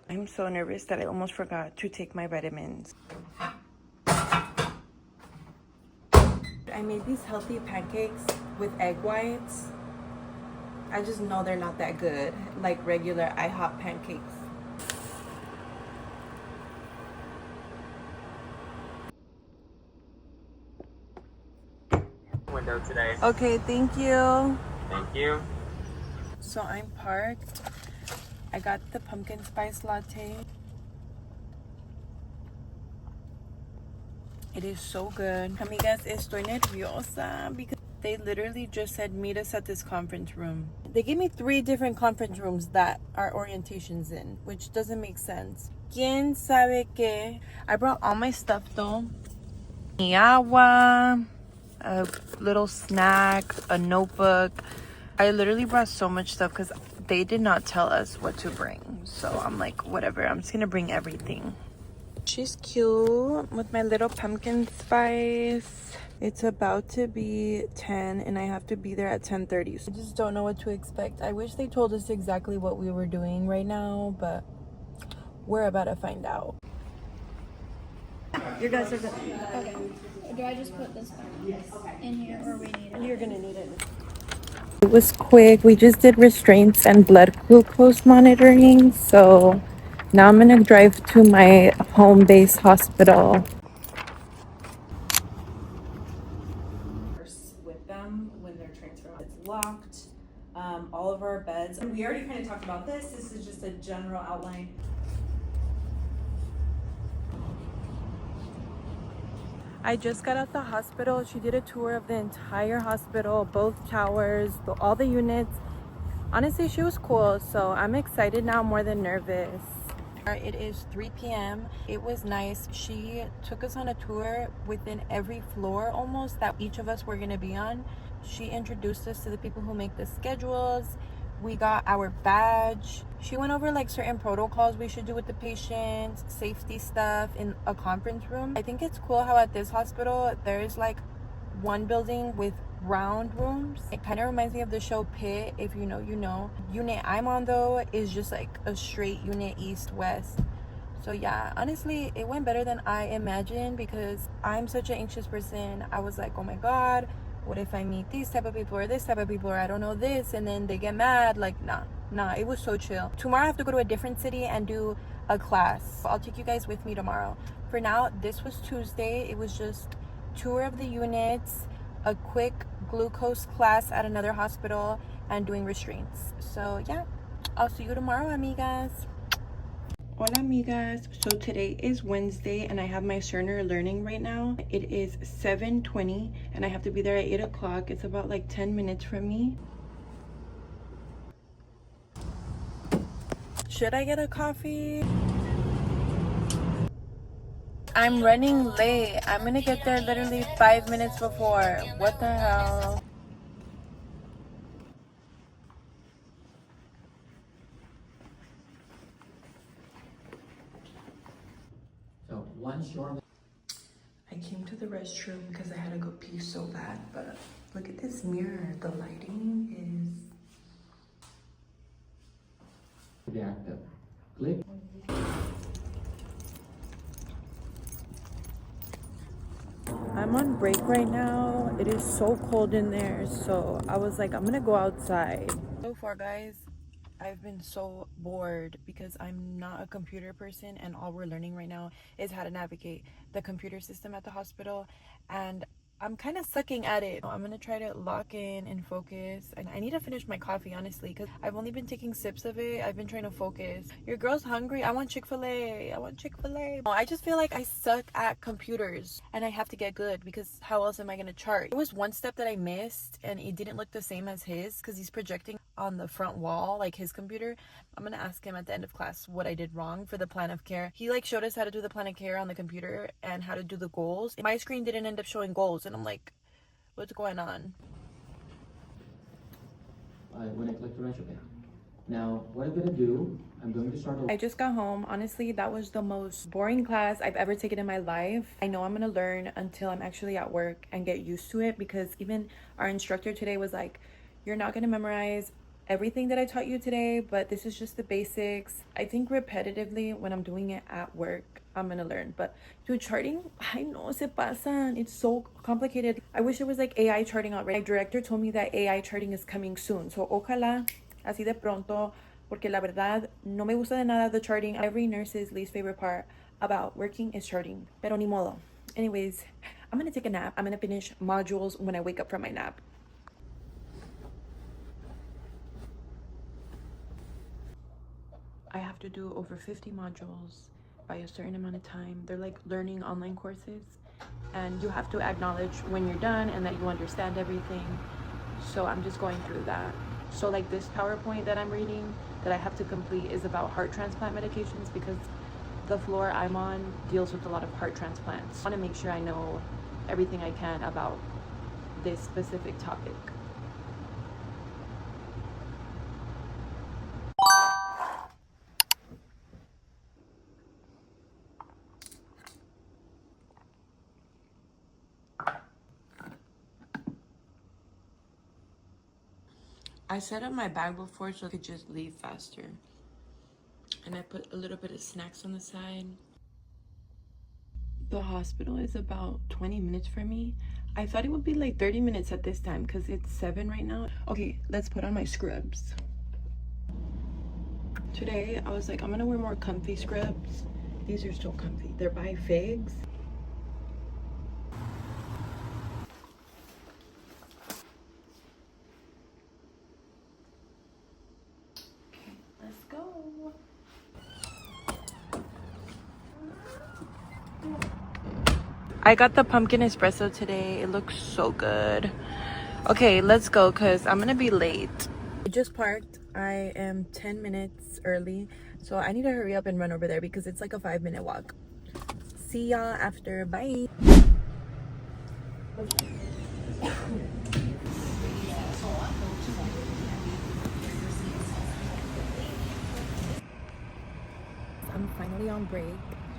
I'm so nervous that I almost forgot to take my vitamins. I made these healthy pancakes with egg whites. I just know they're not that good, like regular IHOP pancakes. Window today. Okay, thank you. Thank you. So I'm parked. I got the pumpkin spice latte. It is so good. Amigas, estoy nerviosa because they literally just said meet us at this conference room. They gave me 3 different conference rooms that are orientations in, which doesn't make sense. ¿Quién sabe qué? I brought all my stuff though. Mi agua, a little snack, a notebook. I literally brought so much stuff because they did not tell us what to bring. So I'm like, whatever, I'm just gonna bring everything. She's cute with my little pumpkin spice. It's about to be 10 and I have to be there at 10:30. So I just don't know what to expect. I wish they told us exactly what we were doing right now, but we're about to find out. You guys are good. Okay. Do I just put this back in here or we need it? You're gonna need it. It was quick. We just did restraints and blood glucose monitoring. So now I'm gonna drive to my home-based hospital. With them when they're transferred, it's locked. All of our beds. We already kind of talked about this. This is just a general outline. I just got out the hospital. She did a tour of the entire hospital, both towers, all the units. Honestly, she was cool, so I'm excited now more than nervous. It is 3 p.m. It was nice. She took us on a tour within every floor almost that each of us were going to be on. She introduced us to the people who make the schedules. We got our badge. She went over like certain protocols we should do with the patients, safety stuff in a conference room. I think it's cool how at this hospital there is like one building with round rooms. It kind of reminds me of the show Pit. If you know, you know. Unit I'm on though is just like a straight unit east west. So yeah, honestly it went better than I imagined because I'm such an anxious person. I was like, oh my god, what if I meet these type of people or this type of people or I don't know this and then they get mad? Like nah, it was so chill. Tomorrow I have to go to a different city and do a class. I'll take you guys with me tomorrow. For now, this was Tuesday. It was just tour of the units, a quick glucose class at another hospital, and doing restraints. So yeah, I'll see you tomorrow, amigas. Hola, amigas. So today is Wednesday and I have my Cerner learning right now. It is 7:20 and I have to be there at 8 o'clock. It's about like 10 minutes from me. Should I get a coffee? I'm running late. I'm gonna get there literally 5 minutes before. What the hell? So once you're I came to the restroom because I had to go pee so bad, but look at this mirror. The lighting is... active, click. I'm on break right now. It is so cold in there, so I was like, I'm gonna go outside. So far, guys, I've been so bored because I'm not a computer person and all we're learning right now is how to navigate the computer system at the hospital, and I'm kind of sucking at it. I'm gonna try to lock in and focus, and I need to finish my coffee honestly because I've only been taking sips of it. I've been trying to focus. Your girl's hungry. I want Chick-fil-A. I want Chick-fil-A. I just feel like I suck at computers and I have to get good because how else am I gonna chart? There was one step that I missed and it didn't look the same as his because he's projecting on the front wall like his computer. I'm gonna ask him at the end of class what I did wrong for the plan of care. He like showed us how to do the plan of care on the computer and how to do the goals. My screen didn't end up showing goals and I'm like, what's going on? When I click the wrench, okay. Now, what I'm gonna do, I'm going to start. I just got home. Honestly, that was the most boring class I've ever taken in my life. I know I'm gonna learn until I'm actually at work and get used to it because even our instructor today was like, you're not gonna memorize everything that I taught you today, but this is just the basics. I think repetitively when I'm doing it at work, I'm gonna learn. But dude, charting, I know se pasan. It's so complicated. I wish it was like AI charting already. My director told me that AI charting is coming soon. So ojalá, así de pronto, porque la verdad no me gusta de nada the charting. Every nurse's least favorite part about working is charting. Pero ni modo. Anyways, I'm gonna take a nap. I'm gonna finish modules when I wake up from my nap. I have to do over 50 modules by a certain amount of time. They're like learning online courses, and you have to acknowledge when you're done and that you understand everything. So I'm just going through that. So like this PowerPoint that I'm reading that I have to complete is about heart transplant medications, because the floor I'm on deals with a lot of heart transplants. I want to make sure I know everything I can about this specific topic. I set up my bag before so I could just leave faster. And I put a little bit of snacks on the side. The hospital is about 20 minutes for me. I thought it would be like 30 minutes at this time because it's 7 right now. Okay, let's put on my scrubs. Today, I was like, I'm gonna wear more comfy scrubs. These are so comfy. They're by Figs. Let's go. I got the pumpkin espresso today. It looks so good. Okay, let's go because I'm gonna be late. I just parked. I am 10 minutes early, so I need to hurry up and run over there because it's like a 5-minute walk. See y'all after. Bye. I'm finally on break.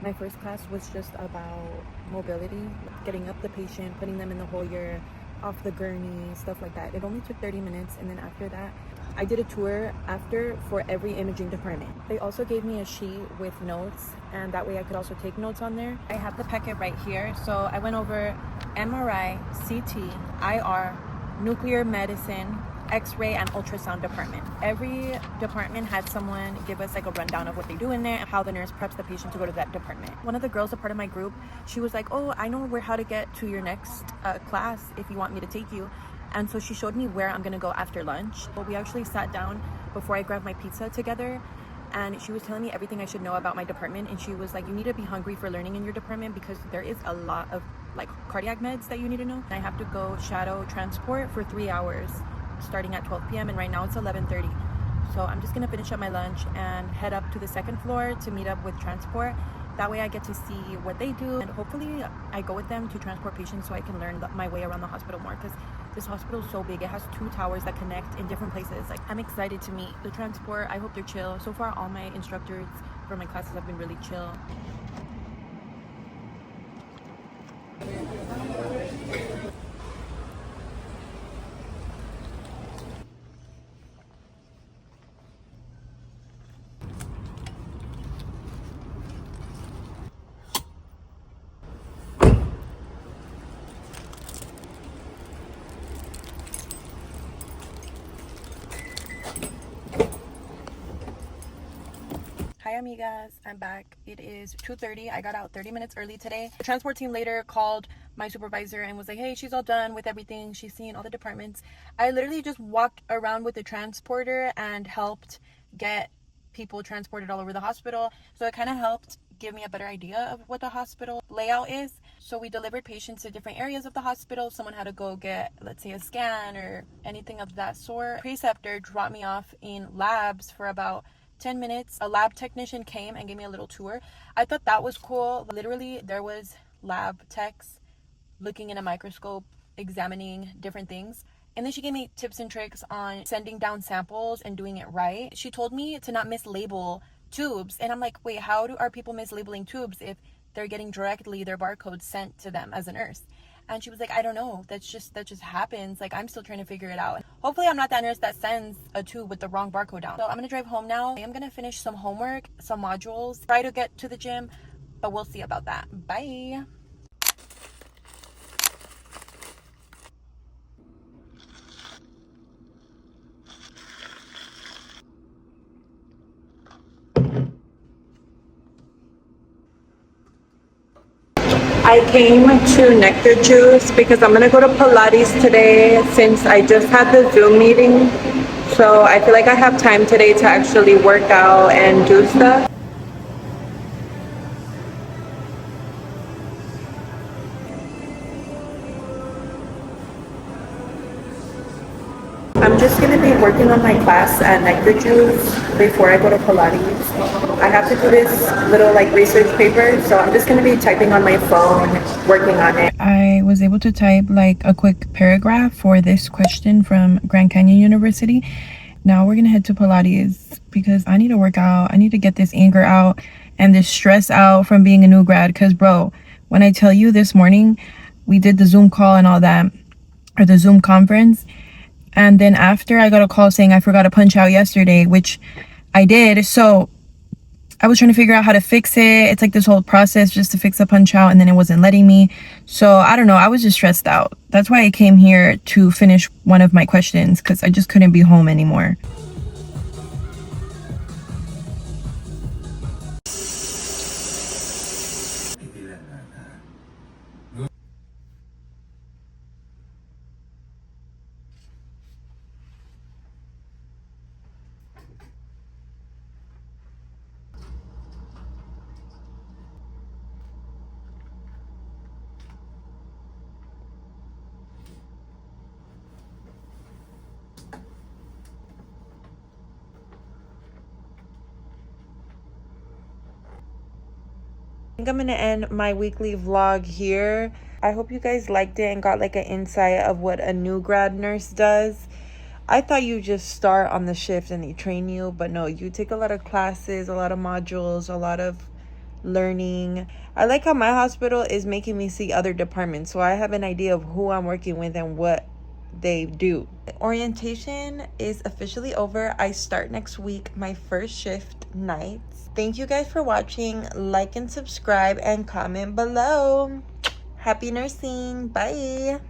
My first class was just about mobility, getting up the patient, putting them in the Hoyer, off the gurney, stuff like that. It only took 30 minutes, and then after that, I did a tour after for every imaging department. They also gave me a sheet with notes, and that way I could also take notes on there. I have the packet right here, so I went over MRI, CT, IR, nuclear medicine, X-ray, and ultrasound department. Every department had someone give us like a rundown of what they do in there and how the nurse preps the patient to go to that department. One of the girls, a part of my group, she was like, oh, I know how to get to your next class if you want me to take you. And so she showed me where I'm gonna go after lunch. Well, we actually sat down before I grabbed my pizza together, and she was telling me everything I should know about my department. And she was like, you need to be hungry for learning in your department because there is a lot of like cardiac meds that you need to know. I have to go shadow transport for 3 hours starting at 12 p.m. and right now it's 11:30. So I'm just gonna finish up my lunch and head up to the second floor to meet up with transport. That way I get to see what they do, and hopefully I go with them to transport patients so I can learn my way around the hospital more, because this hospital is so big. It has 2 towers that connect in different places. Like, I'm excited to meet the transport. I hope they're chill. So far all my instructors for my classes have been really chill. Hi amigas, I'm back. It is 2:30. I got out 30 minutes early today. The transport team later called my supervisor and was like, hey, she's all done with everything. She's seen all the departments. I literally just walked around with the transporter and helped get people transported all over the hospital. So it kind of helped give me a better idea of what the hospital layout is. So we delivered patients to different areas of the hospital. Someone had to go get, let's say, a scan or anything of that sort. Preceptor dropped me off in labs for about 10 minutes. A lab technician came and gave me a little tour. I thought that was cool. Literally, there was lab techs looking in a microscope, examining different things. And then she gave me tips and tricks on sending down samples and doing it right. She told me to not mislabel tubes. And I'm like, wait, are people mislabeling tubes if they're getting directly their barcodes sent to them as a nurse? And she was like, I don't know. That just happens. Like, I'm still trying to figure it out. Hopefully I'm not that nurse that sends a tube with the wrong barcode down. So I'm gonna drive home now. I am gonna finish some homework, some modules, try to get to the gym, but we'll see about that. Bye. I came to Nectar Juice because I'm gonna go to Pilates today since I just had the Zoom meeting. So I feel like I have time today to actually work out and do stuff. I'm just going to be working on my class at Nectar Juice before I go to Pilates. I have to do this little like research paper, so I'm just going to be typing on my phone, working on it. I was able to type like a quick paragraph for this question from Grand Canyon University. Now we're going to head to Pilates because I need to work out. I need to get this anger out and this stress out from being a new grad. Because bro, when I tell you this morning, we did the Zoom call and all that, or the Zoom conference. And then after I got a call saying I forgot to punch out yesterday, which I did. So I was trying to figure out how to fix it. It's like this whole process just to fix a punch out, and then it wasn't letting me. So I don't know. I was just stressed out. That's why I came here to finish one of my questions, because I just couldn't be home anymore. I think I'm gonna end my weekly vlog here. I hope you guys liked it and got like an insight of what a new grad nurse does. I thought you just start on the shift and they train you, but no, you take a lot of classes, a lot of modules, a lot of learning. I like how my hospital is making me see other departments, so I have an idea of who I'm working with and what they do. Orientation is officially over. I start next week, my first shift nights. Thank you guys for watching. Like and subscribe and comment below. Happy nursing. Bye.